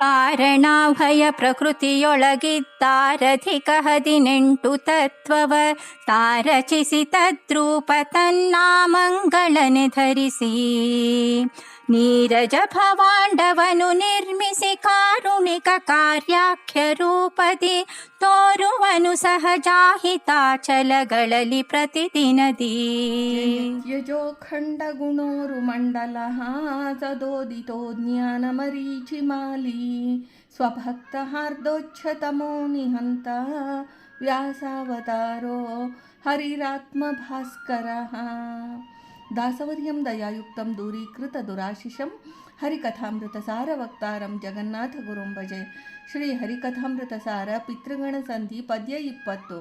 ಕಾರಣಾಭಯ ಪ್ರಕೃತಿಯೊಳಗಿದ್ದಾರಧಿಕ 18 ತತ್ವವ ತಾರಚಿಸಿ ತದ್ರೂಪ ತನ್ನಾಮಂಗಳನೆ ಧರಿಸಿ ನೀರಜ ಭವಾಂಡವನು ನಿರ್ಮಿಸಿ ಕಾರುಣಿಕ ಕಾರ್ಯಾಖ್ಯ ರೂಪದಿ ತೋರುವನು ಸಹಜಾಹಿತಾಚಲಗಳಲ್ಲಿ ಪ್ರತಿದಿನದಿ ಯಜೋಖಂಡ ಗುಣೋರು ಮಂಡಲ ಸದೋದಿತೋ ಜ್ಞಾನ ಮರೀಚಿಮಾಲಿ ಸ್ವಭಕ್ತ ಹಾರ್ದೋಚ್ಛತಮೋ ನಿಹಂತ ವ್ಯಾಸಾವತಾರೋ ಹರಿರಾತ್ಮ ಭಾಸ್ಕರ ದಾಸವರ್ಯಂ ದಯಾಯುಕ್ತಂ ದೂರೀಕೃತ ದುರಾಶಿಷಂ ಹರಿಕಥಾಮೃತಸಾರ ವಕ್ತಾರಂ ಜಗನ್ನಾಥ ಗುರುಂ ಭಜೆ. ಶ್ರೀ ಹರಿಕಥಾಮೃತಸಾರ ಪಿತೃಗಣ ಸಂಧಿ ಪದ್ಯ 20.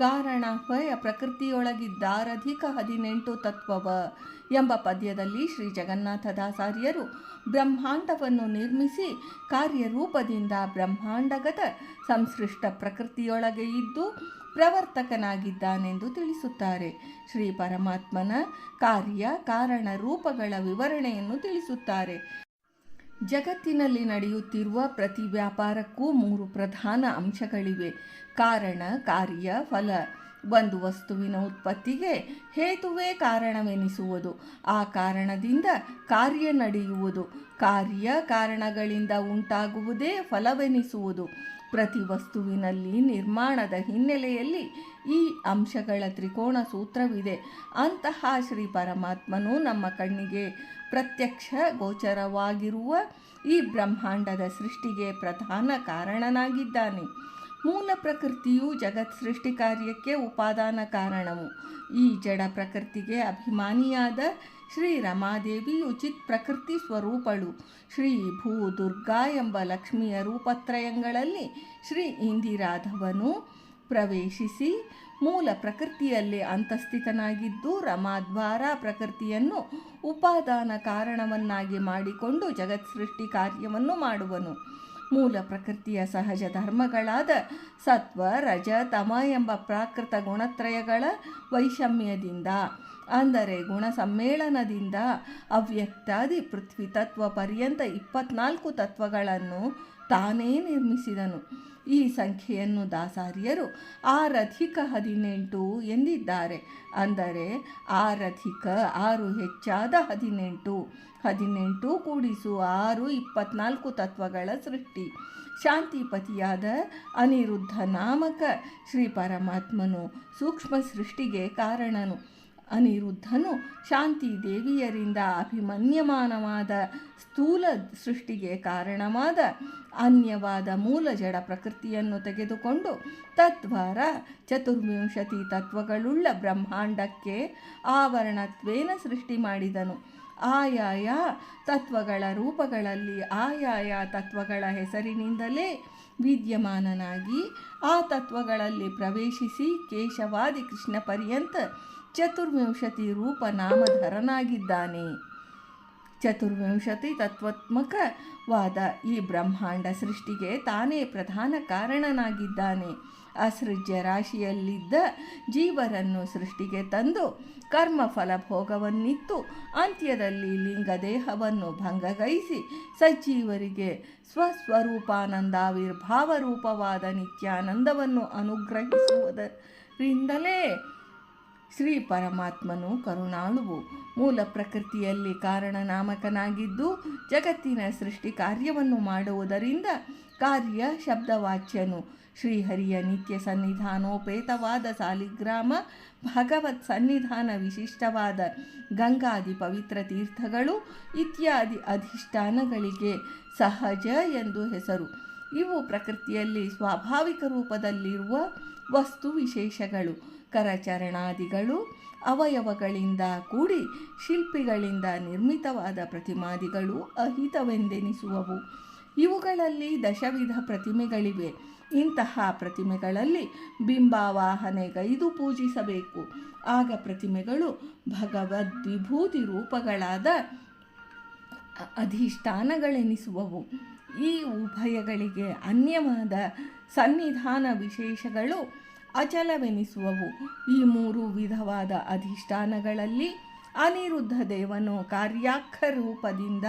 ಕಾರಣಾನ್ವಯ ಪ್ರಕೃತಿಯೊಳಗಿದ್ದಾರಧಿಕ 18 ತತ್ವವ ಎಂಬ ಪದ್ಯದಲ್ಲಿ ಶ್ರೀ ಜಗನ್ನಾಥದಾಸಾರ್ಯರು ಬ್ರಹ್ಮಾಂಡವನ್ನು ನಿರ್ಮಿಸಿ ಕಾರ್ಯರೂಪದಿಂದ ಬ್ರಹ್ಮಾಂಡಗತ ಸಂಸೃಷ್ಟ ಪ್ರಕೃತಿಯೊಳಗೆ ಇದ್ದು ಪ್ರವರ್ತಕನಾಗಿದ್ದಾನೆಂದು ತಿಳಿಸುತ್ತಾರೆ. ಶ್ರೀ ಪರಮಾತ್ಮನ ಕಾರ್ಯ ಕಾರಣ ರೂಪಗಳ ವಿವರಣೆಯನ್ನು ತಿಳಿಸುತ್ತಾರೆ. ಜಗತ್ತಿನಲ್ಲಿ ನಡೆಯುತ್ತಿರುವ ಪ್ರತಿ ವ್ಯಾಪಾರಕ್ಕೂ 3 ಪ್ರಧಾನ ಅಂಶಗಳಿವೆ: ಕಾರಣ, ಕಾರ್ಯ, ಫಲ. ಒಂದು ವಸ್ತುವಿನ ಉತ್ಪತ್ತಿಗೆ ಹೇತುವೇ ಕಾರಣವೆನಿಸುವುದು, ಆ ಕಾರಣದಿಂದ ಕಾರ್ಯ ನಡೆಯುವುದು, ಕಾರ್ಯ ಕಾರಣಗಳಿಂದ ಉಂಟಾಗುವುದೇ ಫಲವೆನಿಸುವುದು. ಪ್ರತಿ ವಸ್ತುವಿನಲ್ಲಿ ನಿರ್ಮಾಣದ ಹಿನ್ನೆಲೆಯಲ್ಲಿ ಈ ಅಂಶಗಳ ತ್ರಿಕೋಣ ಸೂತ್ರವಿದೆ. ಅಂತಹ ಶ್ರೀ ಪರಮಾತ್ಮನು ನಮ್ಮ ಕಣ್ಣಿಗೆ ಪ್ರತ್ಯಕ್ಷ ಗೋಚರವಾಗಿರುವ ಈ ಬ್ರಹ್ಮಾಂಡದ ಸೃಷ್ಟಿಗೆ ಪ್ರಧಾನ ಕಾರಣನಾಗಿದ್ದಾನೆ. ಮೂಲ ಪ್ರಕೃತಿಯು ಜಗತ್ ಸೃಷ್ಟಿ ಕಾರ್ಯಕ್ಕೆ ಉಪಾದಾನ ಕಾರಣವು. ಈ ಜಡ ಪ್ರಕೃತಿಗೆ ಅಭಿಮಾನಿಯಾದ ಶ್ರೀ ರಮಾದೇವಿಯು ಚಿತ್ ಪ್ರಕೃತಿ ಸ್ವರೂಪಳು. ಶ್ರೀ ಭೂ ದುರ್ಗಾ ಎಂಬ ಲಕ್ಷ್ಮಿಯ ರೂಪತ್ರಯಗಳಲ್ಲಿ ಶ್ರೀ ಇಂದಿರಾಧವನು ಪ್ರವೇಶಿಸಿ ಮೂಲ ಪ್ರಕೃತಿಯಲ್ಲಿ ಅಂತಸ್ಥಿತನಾಗಿದ್ದು ರಮಾದ್ವಾರ ಪ್ರಕೃತಿಯನ್ನು ಉಪಾದಾನ ಕಾರಣವನ್ನಾಗಿ ಮಾಡಿಕೊಂಡು ಜಗತ್ ಸೃಷ್ಟಿ ಕಾರ್ಯವನ್ನು ಮಾಡುವನು. ಮೂಲ ಪ್ರಕೃತಿಯ ಸಹಜ ಧರ್ಮಗಳಾದ ಸತ್ವ, ರಜ, ತಮ ಎಂಬ ಪ್ರಾಕೃತ ಗುಣತ್ರಯಗಳ ವೈಷಮ್ಯದಿಂದ, ಅಂದರೆ ಗುಣ ಸಮ್ಮೇಳನದಿಂದ ಅವ್ಯಕ್ತಾದಿ ಪೃಥ್ವಿ ತತ್ವ ಪರ್ಯಂತ 24 ತತ್ವಗಳನ್ನು ತಾನೇ ನಿರ್ಮಿಸಿದನು. ಈ ಸಂಖ್ಯೆಯನ್ನು ದಾಸಾರ್ಯರು ಆರಧಿಕ 18 ಎಂದಿದ್ದಾರೆ. ಅಂದರೆ 6 ಹೆಚ್ಚಾದ 18 18 ಕೂಡಿಸು 6 24 ತತ್ವಗಳ ಸೃಷ್ಟಿ. ಶಾಂತಿಪತಿಯಾದ ಅನಿರುದ್ಧ ನಾಮಕ ಶ್ರೀ ಪರಮಾತ್ಮನು ಸೂಕ್ಷ್ಮ ಸೃಷ್ಟಿಗೆ ಕಾರಣನು. ಅನಿರುದ್ಧನು ಶಾಂತಿ ದೇವಿಯರಿಂದ ಅಭಿಮನ್ಯಮಾನವಾದ ಸ್ಥೂಲ ಸೃಷ್ಟಿಗೆ ಕಾರಣವಾದ ಅನ್ಯವಾದ ಮೂಲ ಜಡ ಪ್ರಕೃತಿಯನ್ನು ತೆಗೆದುಕೊಂಡು ತದ್ವಾರ 24 ತತ್ವಗಳುಳ್ಳ ಬ್ರಹ್ಮಾಂಡಕ್ಕೆ ಆವರಣತ್ವೇನ ಸೃಷ್ಟಿ ಮಾಡಿದನು. ಆಯಾಯ ತತ್ವಗಳ ರೂಪಗಳಲ್ಲಿ ಆಯಾಯ ತತ್ವಗಳ ಹೆಸರಿನಿಂದಲೇ ವಿದ್ಯಮಾನನಾಗಿ ಆ ತತ್ವಗಳಲ್ಲಿ ಪ್ರವೇಶಿಸಿ ಕೇಶವಾದಿ ಕೃಷ್ಣ ಪರ್ಯಂತ 24 ರೂಪ ನಾಮಧರನಾಗಿದ್ದಾನೆ. 24 ತತ್ವಾತ್ಮಕವಾದ ಈ ಬ್ರಹ್ಮಾಂಡ ಸೃಷ್ಟಿಗೆ ತಾನೇ ಪ್ರಧಾನ ಕಾರಣನಾಗಿದ್ದಾನೆ. ಅಸೃಜ್ಯ ರಾಶಿಯಲ್ಲಿದ್ದ ಜೀವರನ್ನು ಸೃಷ್ಟಿಗೆ ತಂದು ಕರ್ಮ ಫಲಭೋಗವನ್ನಿತ್ತು ಅಂತ್ಯದಲ್ಲಿ ಲಿಂಗದೇಹವನ್ನು ಭಂಗಗೈಸಿ ಸಜ್ಜೀವರಿಗೆ ಸ್ವಸ್ವರೂಪಾನಂದಾವಿರ್ಭಾವ ರೂಪವಾದ ನಿತ್ಯಾನಂದವನ್ನು ಅನುಗ್ರಹಿಸುವುದರಿಂದಲೇ ಶ್ರೀ ಪರಮಾತ್ಮನು ಕರುಣಾಳುವು. ಮೂಲ ಪ್ರಕೃತಿಯಲ್ಲಿ ಕಾರಣನಾಮಕನಾಗಿದ್ದು ಜಗತ್ತಿನ ಸೃಷ್ಟಿ ಕಾರ್ಯವನ್ನು ಮಾಡುವುದರಿಂದ ಕಾರ್ಯ ಶಬ್ದವಾಚ್ಯನು. ಶ್ರೀಹರಿಯ ನಿತ್ಯ ಸನ್ನಿಧಾನೋಪೇತವಾದ ಸಾಲಿಗ್ರಾಮ, ಭಗವತ್ ಸನ್ನಿಧಾನ ವಿಶಿಷ್ಟವಾದ ಗಂಗಾದಿ ಪವಿತ್ರ ತೀರ್ಥಗಳು ಇತ್ಯಾದಿ ಅಧಿಷ್ಠಾನಗಳಿಗೆ ಸಹಜ ಎಂದು ಹೆಸರು. ಇವು ಪ್ರಕೃತಿಯಲ್ಲಿ ಸ್ವಾಭಾವಿಕ ರೂಪದಲ್ಲಿರುವ ವಸ್ತು ವಿಶೇಷಗಳು. ಕರಚರಣಾದಿಗಳು ಅವಯವಗಳಿಂದ ಕೂಡಿ ಶಿಲ್ಪಿಗಳಿಂದ ನಿರ್ಮಿತವಾದ ಪ್ರತಿಮಾದಿಗಳು ಅಹಿತವೆಂದೆನಿಸುವವು. ಇವುಗಳಲ್ಲಿ ದಶವಿಧ ಪ್ರತಿಮೆಗಳಿವೆ. ಇಂತಹ ಪ್ರತಿಮೆಗಳಲ್ಲಿ ಬಿಂಬಾವಾಹನೆಗೈದು ಪೂಜಿಸಬೇಕು. ಆಗ ಪ್ರತಿಮೆಗಳು ಭಗವದ್ವಿಭೂತಿ ರೂಪಗಳಾದ ಅಧಿಷ್ಠಾನಗಳೆನಿಸುವವು. ಈ ಉಭಯಗಳಿಗೆ ಅನ್ಯವಾದ ಸನ್ನಿಧಾನ ವಿಶೇಷಗಳು ಅಚಲವೆನಿಸುವವು. ಈ 3 ವಿಧವಾದ ಅಧಿಷ್ಠಾನಗಳಲ್ಲಿ ಅನಿರುದ್ಧ ದೇವನು ಕಾರ್ಯಾಖ್ಯ ರೂಪದಿಂದ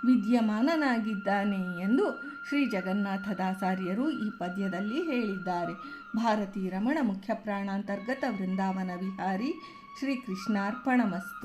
ವಿದ್ಯಮಾನನಾಗಿದ್ದಾನೆ ಎಂದು ಶ್ರೀ ಜಗನ್ನಾಥದಾಸಾರ್ಯರು ಈ ಪದ್ಯದಲ್ಲಿ ಹೇಳಿದ್ದಾರೆ. ಭಾರತೀ ರಮಣ ಮುಖ್ಯ ಪ್ರಾಣಾಂತರ್ಗತ ವೃಂದಾವನ ವಿಹಾರಿ. ಶ್ರೀ ಕೃಷ್ಣಾರ್ಪಣಮಸ್ತು.